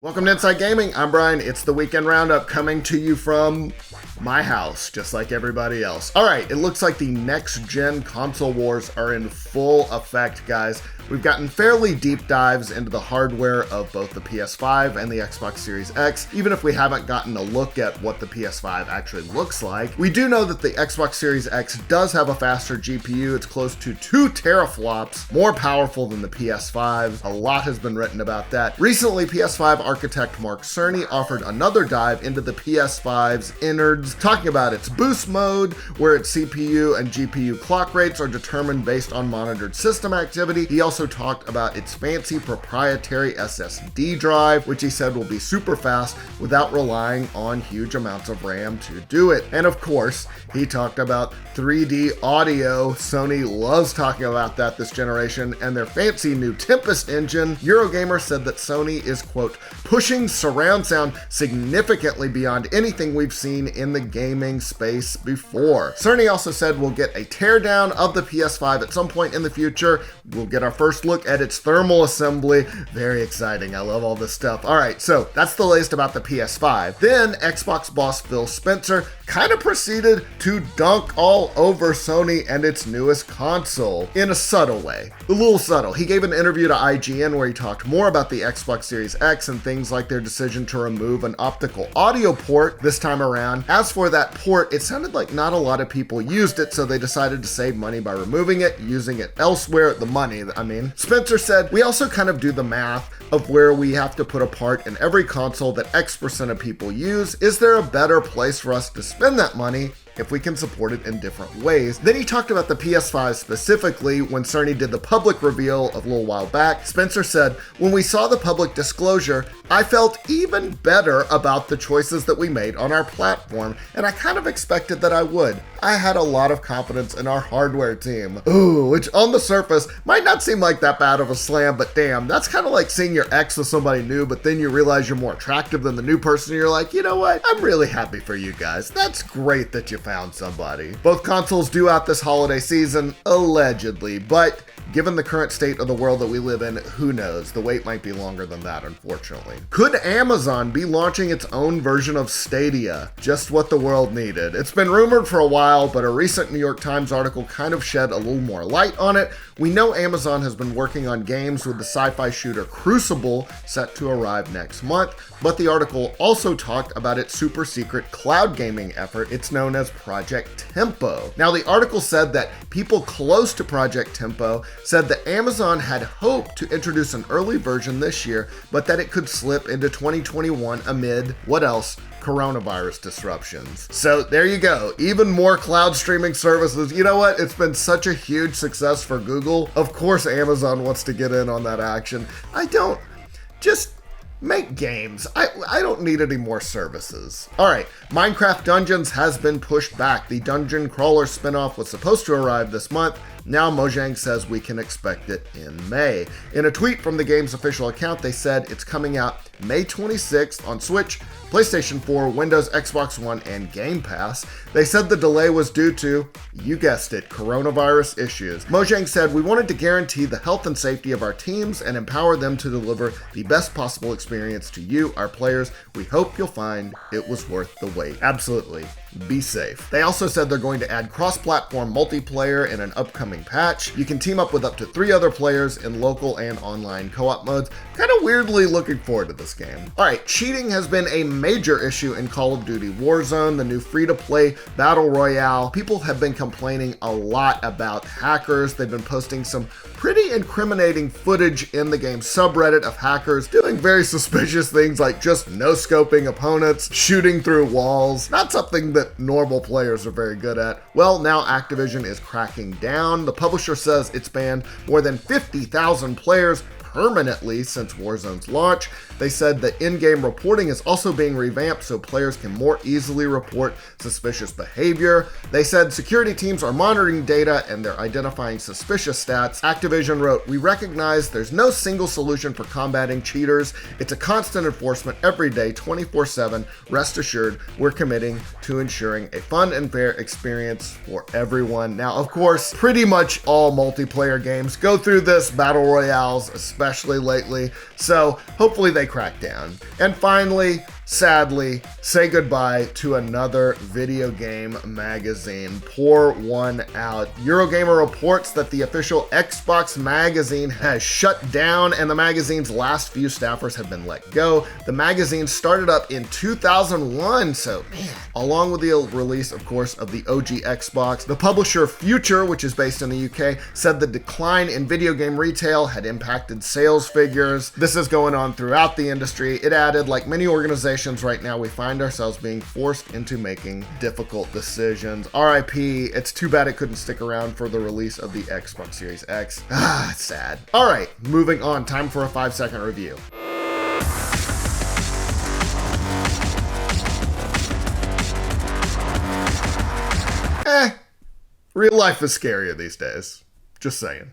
Welcome to Inside Gaming. I'm Brian. It's the Weekend Roundup coming to you from my house, just like everybody else. All right, it looks like the next-gen console wars are in full effect, guys. We've gotten fairly deep dives into the hardware of both the PS5 and the Xbox Series X, even if we haven't gotten a look at what the PS5 actually looks like. We do know that the Xbox Series X does have a faster GPU. It's close to 2 teraflops, more powerful than the PS5. A lot has been written about that. Recently, PS5 architect Mark Cerny offered another dive into the PS5's innards, talking about its boost mode, where its CPU and GPU clock rates are determined based on monitored system activity. He also talked about its fancy proprietary SSD drive, which he said will be super fast without relying on huge amounts of RAM to do it. And of course, he talked about 3D audio. Sony loves talking about that this generation, and their fancy new Tempest engine. Eurogamer said that Sony is, quote, pushing surround sound significantly beyond anything we've seen in the gaming space before. Cerny also said we'll get a teardown of the PS5 at some point in the future. We'll get our first look at its thermal assembly. Very exciting. I love all this stuff. All right, so that's the latest about the PS5. Then Xbox boss Phil Spencer kind of proceeded to dunk all over Sony and its newest console in a subtle way. A little subtle. He gave an interview to IGN where he talked more about the Xbox Series X and things like their decision to remove an optical audio port this time around. As for that port, it sounded like not a lot of people used it, so they decided to save money by removing it, using it elsewhere. The money, I mean. Spencer said, we also kind of do the math of where we have to put a part in every console that X% of people use. Is there a better place for us to spend that money if we can support it in different ways? Then he talked about the PS5 specifically when Cerny did the public reveal a little while back. Spencer said, when we saw the public disclosure, I felt even better about the choices that we made on our platform, and I kind of expected that I would. I had a lot of confidence in our hardware team. Ooh, which on the surface might not seem like that bad of a slam, but damn, that's kind of like seeing your ex with somebody new, but then you realize you're more attractive than the new person, and you're like, you know what? I'm really happy for you guys. That's great that you found somebody. Both consoles due out this holiday season, allegedly, but given the current state of the world that we live in, who knows? The wait might be longer than that, unfortunately. Could Amazon be launching its own version of Stadia? Just what the world needed. It's been rumored for a while, but a recent New York Times article kind of shed a little more light on it. We know Amazon has been working on games with the sci-fi shooter Crucible set to arrive next month, but the article also talked about its super secret cloud gaming effort. It's known as Project Tempo. Now, the article said that people close to Project Tempo said that Amazon had hoped to introduce an early version this year, but that it could slip into 2021 amid, what else? Coronavirus disruptions. So there you go. Even more cloud streaming services. You know what? It's been such a huge success for Google. Of course, Amazon wants to get in on that action. Just make games. I don't need any more services. All right, Minecraft Dungeons has been pushed back. The Dungeon Crawler spinoff was supposed to arrive this month. Now Mojang says we can expect it in May. In a tweet from the game's official account, they said it's coming out May 26th on Switch, PlayStation 4, Windows, Xbox One, and Game Pass. They said the delay was due to, you guessed it, coronavirus issues. Mojang said, we wanted to guarantee the health and safety of our teams and empower them to deliver the best possible experience to you, our players. We hope you'll find it was worth the wait. Absolutely. Be safe. They also said they're going to add cross-platform multiplayer in an upcoming patch. You can team up with up to 3 other players in local and online co-op modes. Kind of weirdly looking forward to this game. All right, cheating has been a major issue in Call of Duty Warzone, the new free-to-play battle royale. People have been complaining a lot about hackers. They've been posting some pretty incriminating footage in the game subreddit of hackers doing very suspicious things like just no-scoping opponents, shooting through walls. Not something that normal players are very good at. Well, now Activision is cracking down. The publisher says it's banned more than 50,000 players permanently since Warzone's launch. They said that in-game reporting is also being revamped so players can more easily report suspicious behavior. They said security teams are monitoring data and they're identifying suspicious stats. Activision wrote, we recognize there's no single solution for combating cheaters. It's a constant enforcement every day, 24/7. Rest assured, we're committing to ensuring a fun and fair experience for everyone. Now, of course, pretty much all multiplayer games go through this, battle royales especially lately. So hopefully they crack down. And finally, sadly, say goodbye to another video game magazine. Pour one out. Eurogamer reports that the official Xbox magazine has shut down and the magazine's last few staffers have been let go. The magazine started up in 2001, so man, along with the release, of course, of the OG Xbox. The publisher Future, which is based in the UK, said the decline in video game retail had impacted sales figures. This is going on throughout the industry. It added, like many organizations right now, we find ourselves being forced into making difficult decisions. RIP, it's too bad it couldn't stick around for the release of the Xbox Series X. It's sad. All right, moving on. Time for a 5-second review. Real life is scarier these days. Just saying.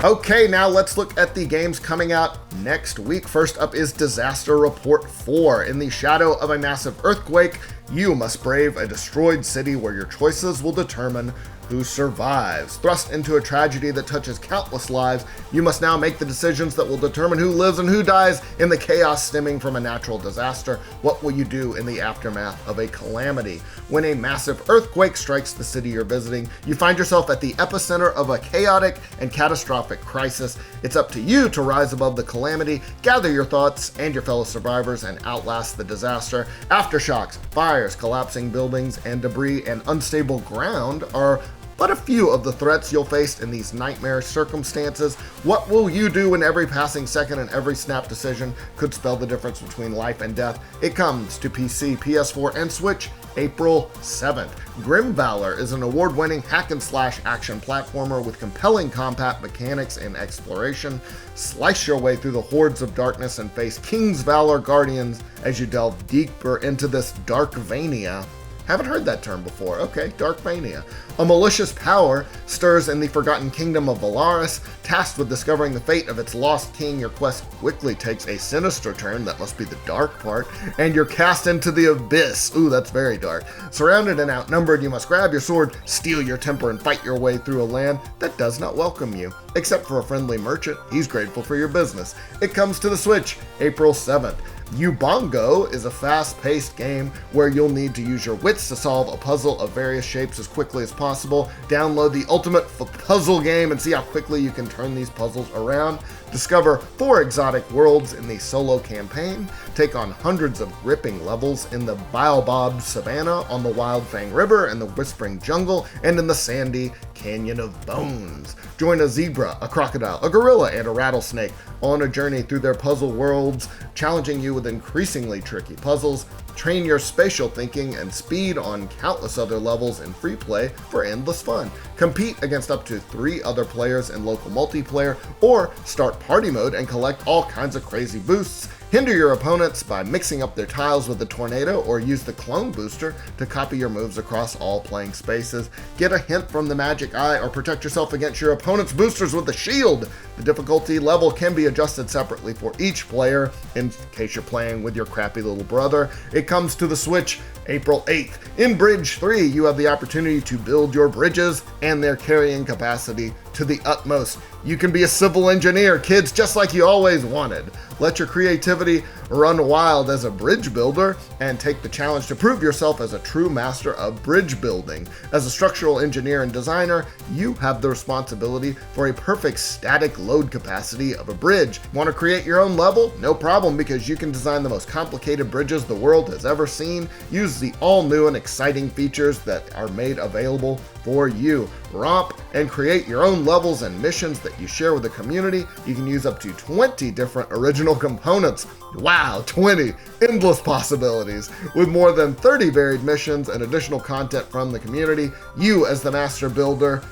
Okay, now let's look at the games coming out next week. First up is Disaster Report 4. In the shadow of a massive earthquake, you must brave a destroyed city where your choices will determine who survives. Thrust into a tragedy that touches countless lives, you must now make the decisions that will determine who lives and who dies in the chaos stemming from a natural disaster. What will you do in the aftermath of a calamity? When a massive earthquake strikes the city you're visiting, you find yourself at the epicenter of a chaotic and catastrophic crisis. It's up to you to rise above the calamity, gather your thoughts and your fellow survivors, and outlast the disaster. Aftershocks, fires, collapsing buildings, and debris and unstable ground are but a few of the threats you'll face in these nightmare circumstances. What will you do when every passing second and every snap decision could spell the difference between life and death? It comes to PC, PS4, and Switch April 7th. Grim Valor is an award-winning hack-and-slash action platformer with compelling combat mechanics and exploration. Slice your way through the hordes of darkness and face King's Valor guardians as you delve deeper into this Darkvania. Haven't heard that term before. Okay, Darkvania. A malicious power stirs in the forgotten kingdom of Valaris. Tasked with discovering the fate of its lost king, your quest quickly takes a sinister turn, that must be the dark part, and you're cast into the abyss. Ooh, that's very dark. Surrounded and outnumbered, you must grab your sword, steel your temper, and fight your way through a land that does not welcome you. Except for a friendly merchant, he's grateful for your business. It comes to the Switch April 7th. Ubongo is a fast-paced game where you'll need to use your wits to solve a puzzle of various shapes as quickly as possible. Download the ultimate puzzle game and see how quickly you can turn these puzzles around. Discover 4 exotic worlds in the solo campaign. Take on hundreds of gripping levels in the Baobab Savannah, on the Wild Fang River, in the Whispering Jungle, and in the sandy Canyon of Bones. Join a zebra, a crocodile, a gorilla, and a rattlesnake on a journey through their puzzle worlds, challenging you with increasingly tricky puzzles. Train your spatial thinking and speed on countless other levels in free play for endless fun. Compete against up to 3 other players in local multiplayer, or start party mode and collect all kinds of crazy boosts. Hinder your opponents by mixing up their tiles with the tornado, or use the clone booster to copy your moves across all playing spaces. Get a hint from the magic eye, or protect yourself against your opponent's boosters with the shield. The difficulty level can be adjusted separately for each player in case you're playing with your crappy little brother. It comes to the Switch April 8th. In Bridge 3, you have the opportunity to build your bridges and their carrying capacity to the utmost. You can be a civil engineer, kids, just like you always wanted. Let your creativity run wild as a bridge builder and take the challenge to prove yourself as a true master of bridge building. As a structural engineer and designer, you have the responsibility for a perfect static load capacity of a bridge. Want to create your own level? No problem, because you can design the most complicated bridges the world has ever seen. Use the all-new and exciting features that are made available for you. Romp and create your own levels and missions that you share with the community. You can use up to 20 different original components. Wow, 20! Endless possibilities. With more than 30 varied missions and additional content from the community, you as the Master Builder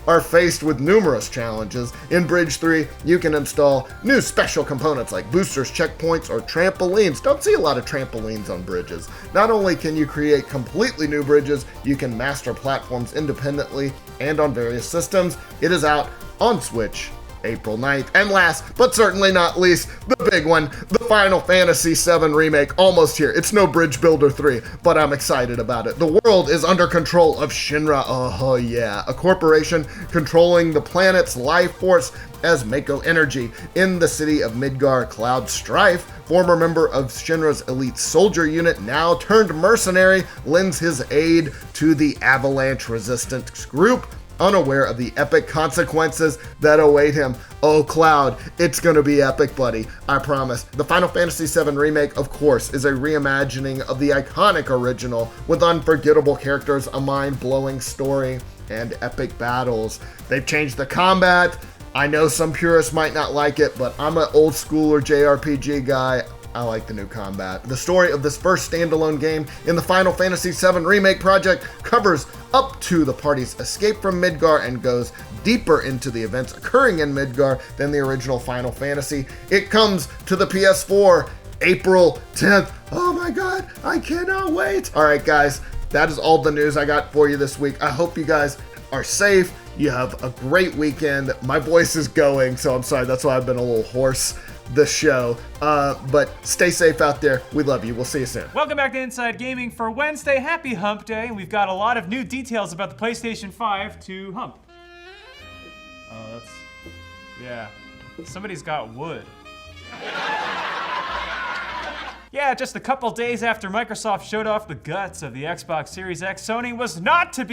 are faced with numerous challenges. In Bridge 3, you can install new special components like boosters, checkpoints, or trampolines. Don't see a lot of trampolines on bridges. Not only can you create completely new bridges, you can master platforms independently and on various systems. It is out on Switch April 9th. And last, but certainly not least, the big one, the Final Fantasy VII Remake, almost here. It's no Bridge Builder 3, but I'm excited about it. The world is under control of Shinra, oh yeah, a corporation controlling the planet's life force as Mako Energy. In the city of Midgar, Cloud Strife, former member of Shinra's elite soldier unit, now turned mercenary, lends his aid to the Avalanche Resistance group, unaware of the epic consequences that await him. Oh, Cloud, it's gonna be epic, buddy. I promise. The Final Fantasy VII Remake, of course, is a reimagining of the iconic original with unforgettable characters, a mind-blowing story, and epic battles. They've changed the combat. I know some purists might not like it, but I'm an old schooler JRPG guy. I like the new combat. The story of this first standalone game in the Final Fantasy VII Remake project covers up to the party's escape from Midgar and goes deeper into the events occurring in Midgar than the original Final Fantasy. It comes to the PS4 April 10th. Oh my god, I cannot wait. All right, guys, that is all the news I got for you this week. I hope you guys are safe. You have a great weekend. My voice is going, so I'm sorry. That's why I've been a little hoarse this show. But stay safe out there. We love you. We'll see you soon. Welcome back to Inside Gaming for Wednesday. Happy Hump Day. And we've got a lot of new details about the PlayStation 5 to hump. Oh, that's... yeah. Somebody's got wood. Yeah, just a couple days after Microsoft showed off the guts of the Xbox Series X, Sony was not to be